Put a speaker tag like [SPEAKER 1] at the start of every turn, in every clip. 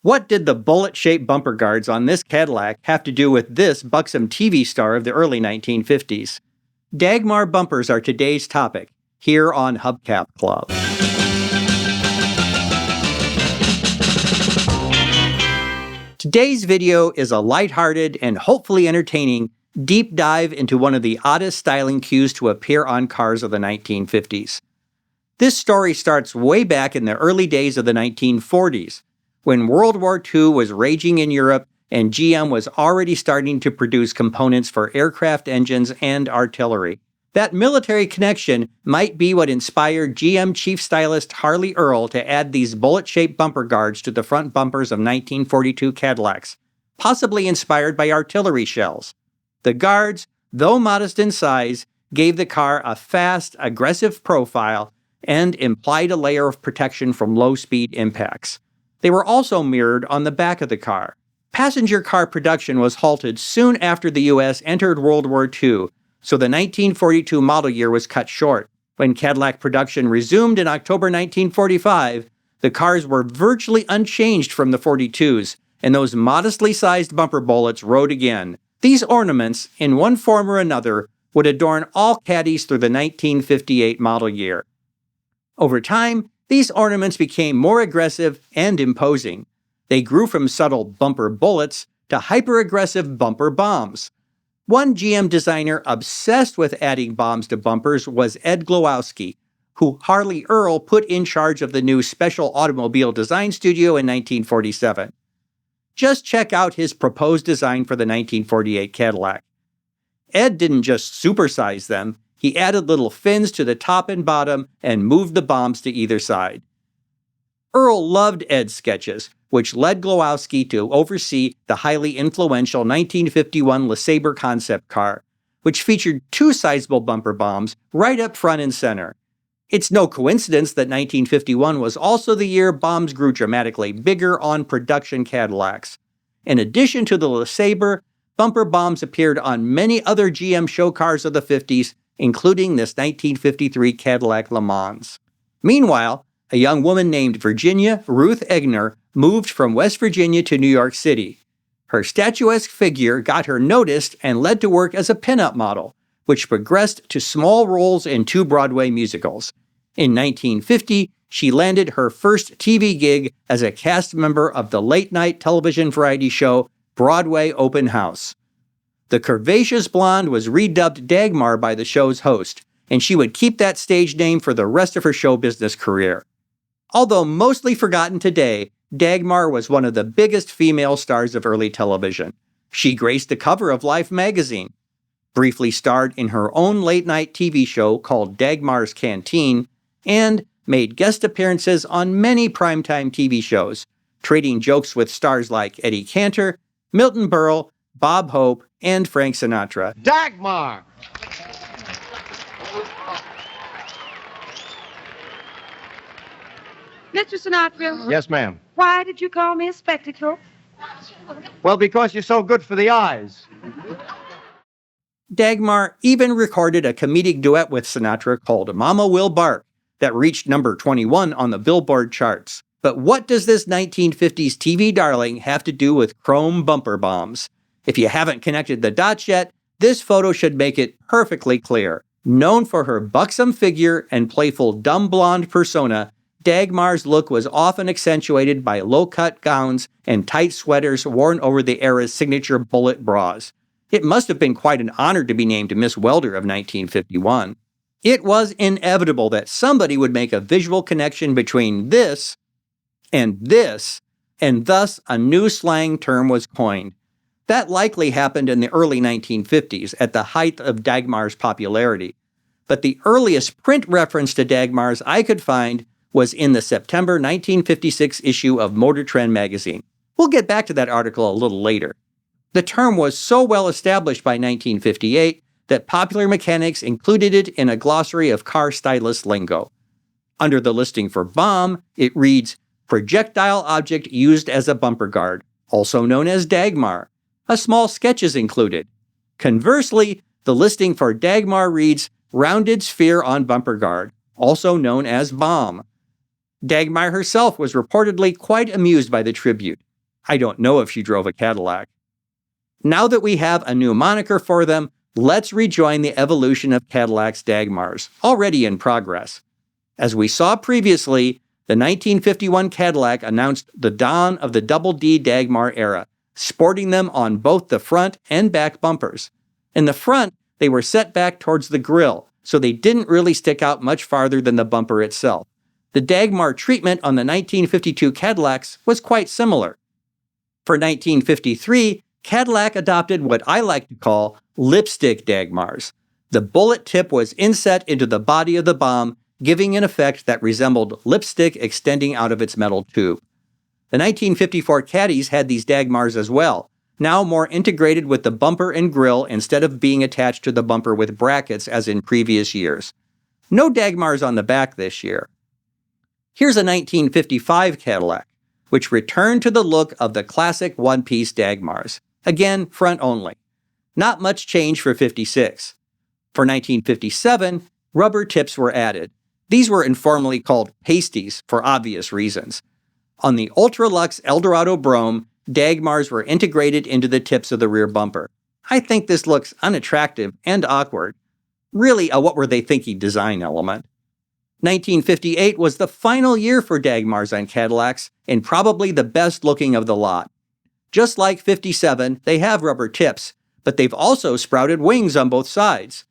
[SPEAKER 1] What did the bullet-shaped bumper guards on this Cadillac have to do with this buxom TV star of the early 1950s? Dagmar bumpers are today's topic, here on Hubcap Club. Today's video is a lighthearted and hopefully entertaining deep dive into one of the oddest styling cues to appear on cars of the 1950s. This story starts way back in the early days of the 1940s, when World War II was raging in Europe and GM was already starting to produce components for aircraft engines and artillery. That military connection might be what inspired GM chief stylist Harley Earl to add these bullet-shaped bumper guards to the front bumpers of 1942 Cadillacs, possibly inspired by artillery shells. The guards, though modest in size, gave the car a fast, aggressive profile and implied a layer of protection from low-speed impacts. They were also mirrored on the back of the car. Passenger car production was halted soon after the U.S. entered World War II, so the 1942 model year was cut short. When Cadillac production resumed in October 1945, the cars were virtually unchanged from the 42s, and those modestly sized bumper bullets rode again. These ornaments, in one form or another, would adorn all Caddies through the 1958 model year. Over time, these ornaments became more aggressive and imposing. They grew from subtle bumper bullets to hyper-aggressive bumper bombs. One GM designer obsessed with adding bombs to bumpers was Ed Glowowski, who Harley Earl put in charge of the new Special Automobile Design Studio in 1947. Just check out his proposed design for the 1948 Cadillac. Ed didn't just supersize them, he added little fins to the top and bottom and moved the bombs to either side. Earl loved Ed's sketches, which led Glowowski to oversee the highly influential 1951 LeSabre concept car, which featured two sizable bumper bombs right up front and center. It's no coincidence that 1951 was also the year bombs grew dramatically bigger on production Cadillacs. In addition to the LeSabre, bumper bombs appeared on many other GM show cars of the 50s, including this 1953 Cadillac Le Mans. Meanwhile, a young woman named Virginia Ruth Egner moved from West Virginia to New York City. Her statuesque figure got her noticed and led to work as a pinup model, which progressed to small roles in two Broadway musicals. In 1950, she landed her first TV gig as a cast member of the late-night television variety show Broadway Open House. The curvaceous blonde was redubbed Dagmar by the show's host, and she would keep that stage name for the rest of her show business career. Although mostly forgotten today, Dagmar was one of the biggest female stars of early television. She graced the cover of Life magazine, briefly starred in her own late-night TV show called Dagmar's Canteen, and made guest appearances on many primetime TV shows, trading jokes with stars like Eddie Cantor, Milton Berle, Bob Hope, and Frank Sinatra.
[SPEAKER 2] Dagmar!
[SPEAKER 3] Mr. Sinatra?
[SPEAKER 2] Yes, ma'am.
[SPEAKER 3] Why did you call me a spectacle?
[SPEAKER 2] Well, because you're so good for the eyes.
[SPEAKER 1] Dagmar even recorded a comedic duet with Sinatra called Mama Will Bark that reached number 21 on the Billboard charts. But what does this 1950s TV darling have to do with chrome bumper bombs? If you haven't connected the dots yet, this photo should make it perfectly clear. Known for her buxom figure and playful dumb blonde persona, Dagmar's look was often accentuated by low-cut gowns and tight sweaters worn over the era's signature bullet bras. It must have been quite an honor to be named Miss Welder of 1951. It was inevitable that somebody would make a visual connection between this, and thus a new slang term was coined. That likely happened in the early 1950s, at the height of Dagmar's popularity. But the earliest print reference to Dagmars I could find was in the September 1956 issue of Motor Trend magazine. We'll get back to that article a little later. The term was so well established by 1958 that Popular Mechanics included it in a glossary of car stylist lingo. Under the listing for bomb, it reads, projectile object used as a bumper guard, also known as Dagmar. A small sketch is included. Conversely, the listing for Dagmar reads, rounded sphere on bumper guard, also known as bomb. Dagmar herself was reportedly quite amused by the tribute. I don't know if she drove a Cadillac. Now that we have a new moniker for them, let's rejoin the evolution of Cadillac's Dagmars, already in progress. As we saw previously, the 1951 Cadillac announced the dawn of the Double D Dagmar era, sporting them on both the front and back bumpers. In the front, they were set back towards the grille, so they didn't really stick out much farther than the bumper itself. The Dagmar treatment on the 1952 Cadillacs was quite similar. For 1953, Cadillac adopted what I like to call lipstick Dagmars. The bullet tip was inset into the body of the bomb, giving an effect that resembled lipstick extending out of its metal tube. The 1954 Caddies had these Dagmars as well, now more integrated with the bumper and grille instead of being attached to the bumper with brackets as in previous years. No Dagmars on the back this year. Here's a 1955 Cadillac, which returned to the look of the classic one-piece Dagmars. Again, front only. Not much change for 56. For 1957, rubber tips were added. These were informally called pasties for obvious reasons. On the Ultra-Luxe Eldorado Brougham, Dagmars were integrated into the tips of the rear bumper. I think this looks unattractive and awkward. Really a what-were-they-thinking design element. 1958 was the final year for Dagmars on Cadillacs, and probably the best looking of the lot. Just like 57, they have rubber tips, but they've also sprouted wings on both sides.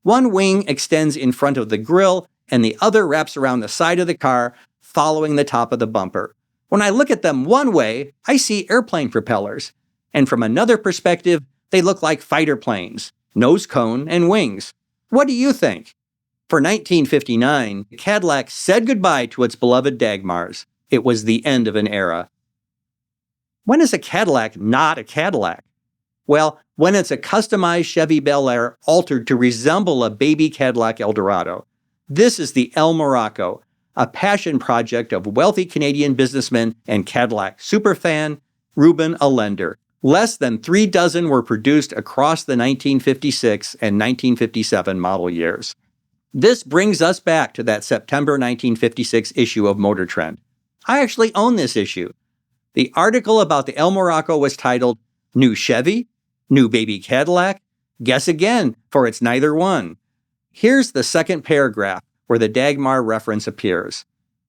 [SPEAKER 1] One wing extends in front of the grille, and the other wraps around the side of the car, following the top of the bumper. When I look at them one way, I see airplane propellers, and from another perspective, they look like fighter planes, nose cone and wings. What do you think? For 1959, Cadillac said goodbye to its beloved Dagmars. It was the end of an era. When is a Cadillac not a Cadillac? Well, when it's a customized Chevy Bel Air altered to resemble a baby Cadillac Eldorado. This is the El Morocco, a passion project of wealthy Canadian businessman and Cadillac superfan, Reuben Allender. Less than 3 dozen were produced across the 1956 and 1957 model years. This brings us back to that September 1956 issue of Motor Trend. I actually own this issue. The article about the El Morocco was titled, New Chevy? New Baby Cadillac? Guess again, for it's neither one. Here's the second paragraph where the Dagmar reference appears.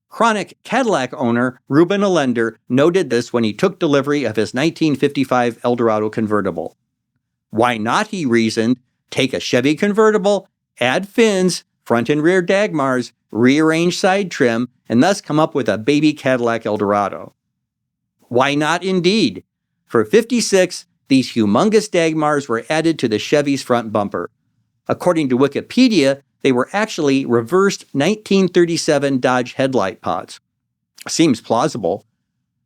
[SPEAKER 1] Chronic Cadillac owner Reuben Allender noted this when he took delivery of his 1955 Eldorado convertible. Why not, he reasoned, take a Chevy convertible, add fins, front and rear Dagmars, rearrange side trim, and thus come up with a baby Cadillac Eldorado. Why not indeed? For 56, these humongous Dagmars were added to the Chevy's front bumper. According to Wikipedia, they were actually reversed 1937 Dodge headlight pods. Seems plausible.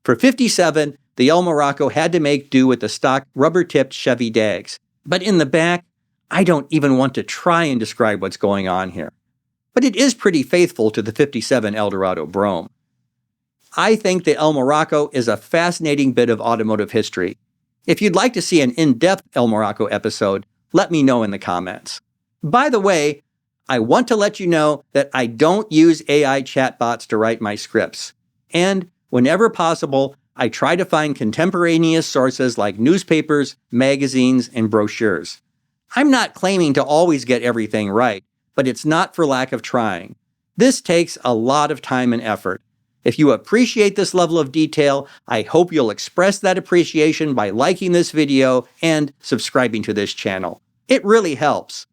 [SPEAKER 1] For 57, the El Morocco had to make do with the stock rubber-tipped Chevy Dags. But in the back, I don't even want to try and describe what's going on here. But it is pretty faithful to the 57 Eldorado Brougham. I think the El Morocco is a fascinating bit of automotive history. If you'd like to see an in-depth El Morocco episode, let me know in the comments. By the way, I want to let you know that I don't use AI chatbots to write my scripts. And whenever possible, I try to find contemporaneous sources like newspapers, magazines, and brochures. I'm not claiming to always get everything right, but it's not for lack of trying. This takes a lot of time and effort. If you appreciate this level of detail, I hope you'll express that appreciation by liking this video and subscribing to this channel. It really helps.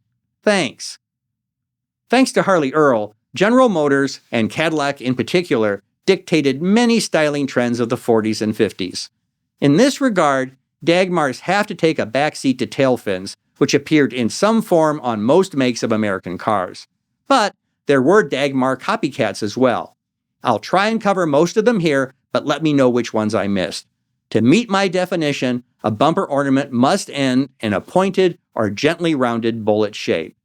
[SPEAKER 1] Thanks. Thanks to Harley Earl, General Motors, and Cadillac in particular, dictated many styling trends of the 40s and 50s. In this regard, Dagmars have to take a backseat to tail fins, which appeared in some form on most makes of American cars. But there were Dagmar Copycats as well. I'll try and cover most of them here, but let me know which ones I missed. To meet my definition, a bumper ornament must end in a pointed or gently rounded bullet shape.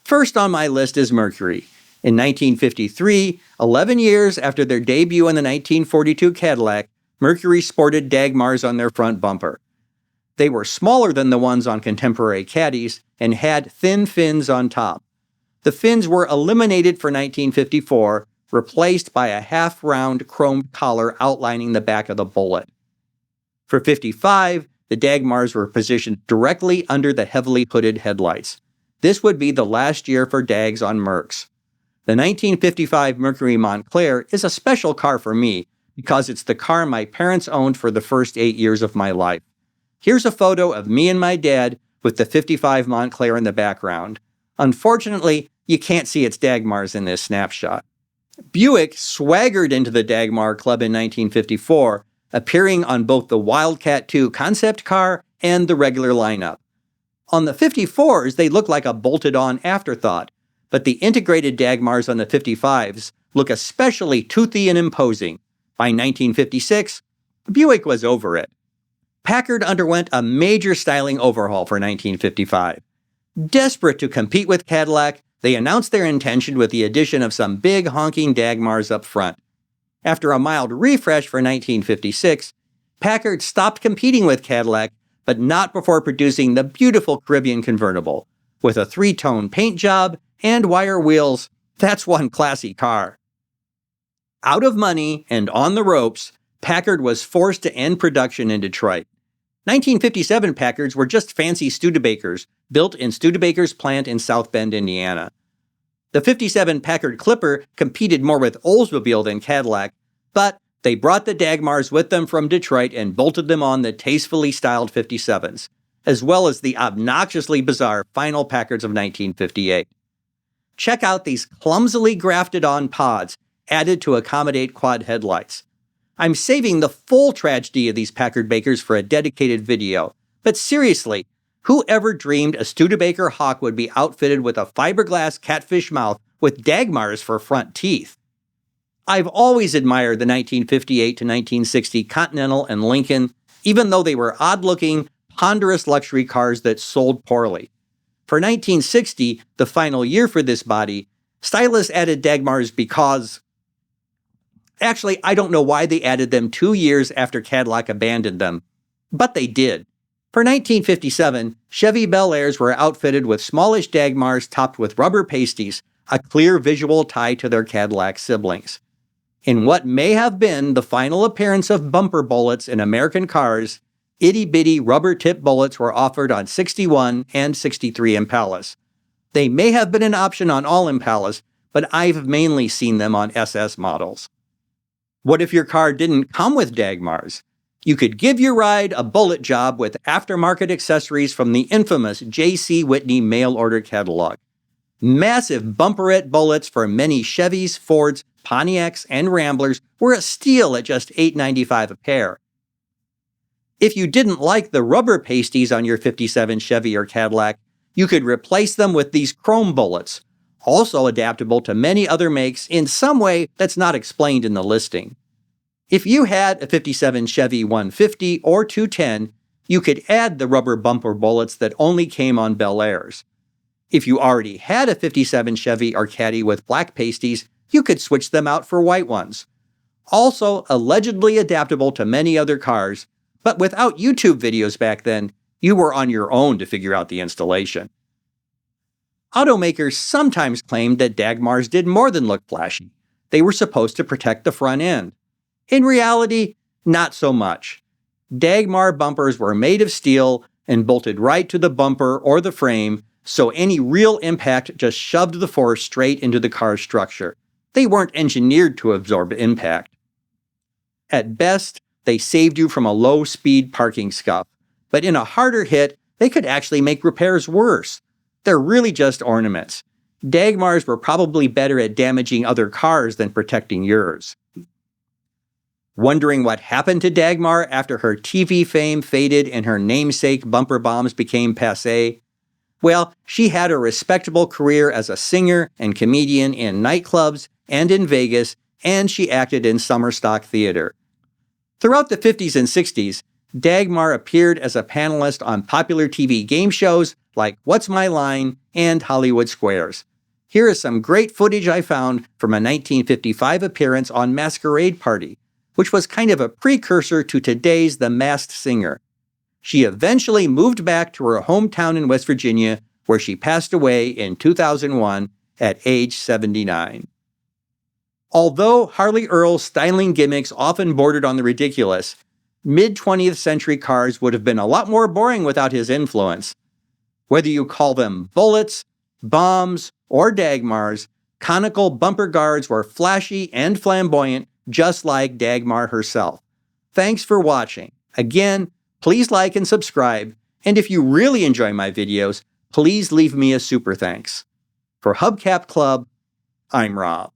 [SPEAKER 1] First on my list is Mercury. In 1953, 11 years after their debut in the 1942 Cadillac, Mercury sported Dagmars on their front bumper. They were smaller than the ones on contemporary Caddies and had thin fins on top. The fins were eliminated for 1954, replaced by a half-round chromed collar outlining the back of the bullet. For 55, the Dagmars were positioned directly under the heavily hooded headlights. This would be the last year for Dags on Mercs. The 1955 Mercury Montclair is a special car for me because it's the car my parents owned for the first 8 years of my life. Here's a photo of me and my dad with the 55 Montclair in the background. Unfortunately, you can't see its Dagmars in this snapshot. Buick swaggered into the Dagmar Club in 1954, appearing on both the Wildcat II concept car and the regular lineup. On the 54s, they look like a bolted-on afterthought, but the integrated Dagmars on the 55s look especially toothy and imposing. By 1956, Buick was over it. Packard underwent a major styling overhaul for 1955. Desperate to compete with Cadillac, they announced their intention with the addition of some big honking Dagmars up front. After a mild refresh for 1956, Packard stopped competing with Cadillac, but not before producing the beautiful Caribbean convertible. With a 3-tone paint job and wire wheels, that's one classy car. Out of money and on the ropes, Packard was forced to end production in Detroit. 1957 Packards were just fancy Studebakers, built in Studebaker's plant in South Bend, Indiana. The 57 Packard Clipper competed more with Oldsmobile than Cadillac, but they brought the Dagmars with them from Detroit and bolted them on the tastefully styled 57s, as well as the obnoxiously bizarre final Packards of 1958. Check out these clumsily grafted-on pods added to accommodate quad headlights. I'm saving the full tragedy of these Packard Bakers for a dedicated video, but seriously, who ever dreamed a Studebaker Hawk would be outfitted with a fiberglass catfish mouth with Dagmars for front teeth? I've always admired the 1958 to 1960 Continental and Lincoln, even though they were odd-looking, ponderous luxury cars that sold poorly. For 1960, the final year for this body, stylists added Dagmars because... Actually, I don't know why they added them 2 years after Cadillac abandoned them, but they did. For 1957, Chevy Bel Airs were outfitted with smallish Dagmars topped with rubber pasties, a clear visual tie to their Cadillac siblings. In what may have been the final appearance of bumper bullets in American cars, itty-bitty rubber-tipped bullets were offered on 61 and 63 Impalas. They may have been an option on all Impalas, but I've mainly seen them on SS models. What if your car didn't come with Dagmars? You could give your ride a bullet job with aftermarket accessories from the infamous J.C. Whitney mail-order catalog. Massive bumperette bullets for many Chevys, Fords, Pontiacs, and Ramblers were a steal at just $8.95 a pair. If you didn't like the rubber pasties on your 57 Chevy or Cadillac, you could replace them with these chrome bullets, also adaptable to many other makes in some way that's not explained in the listing. If you had a 57 Chevy 150 or 210, you could add the rubber bumper bullets that only came on Bel Airs. If you already had a 57 Chevy or Caddy with black pasties, you could switch them out for white ones. Also allegedly adaptable to many other cars, but without YouTube videos back then, you were on your own to figure out the installation. Automakers sometimes claimed that Dagmars did more than look flashy. They were supposed to protect the front end. In reality, not so much. Dagmar bumpers were made of steel and bolted right to the bumper or the frame, so any real impact just shoved the force straight into the car's structure. They weren't engineered to absorb impact. At best, they saved you from a low-speed parking scuff, but in a harder hit, they could actually make repairs worse. They're really just ornaments. Dagmars were probably better at damaging other cars than protecting yours. Wondering what happened to Dagmar after her TV fame faded and her namesake bumper bombs became passé? Well, she had a respectable career as a singer and comedian in nightclubs and in Vegas, and she acted in summer stock theater. Throughout the 50s and 60s, Dagmar appeared as a panelist on popular TV game shows like What's My Line and Hollywood Squares. Here is some great footage I found from a 1955 appearance on Masquerade Party, which was kind of a precursor to today's The Masked Singer. She eventually moved back to her hometown in West Virginia, where she passed away in 2001 at age 79. Although Harley Earl's styling gimmicks often bordered on the ridiculous, mid-20th century cars would have been a lot more boring without his influence. Whether you call them bullets, bombs, or Dagmars, conical bumper guards were flashy and flamboyant, just like Dagmar herself. Thanks for watching. Again, please like and subscribe, and if you really enjoy my videos, please leave me a super thanks. For Hubcap Club, I'm Rob.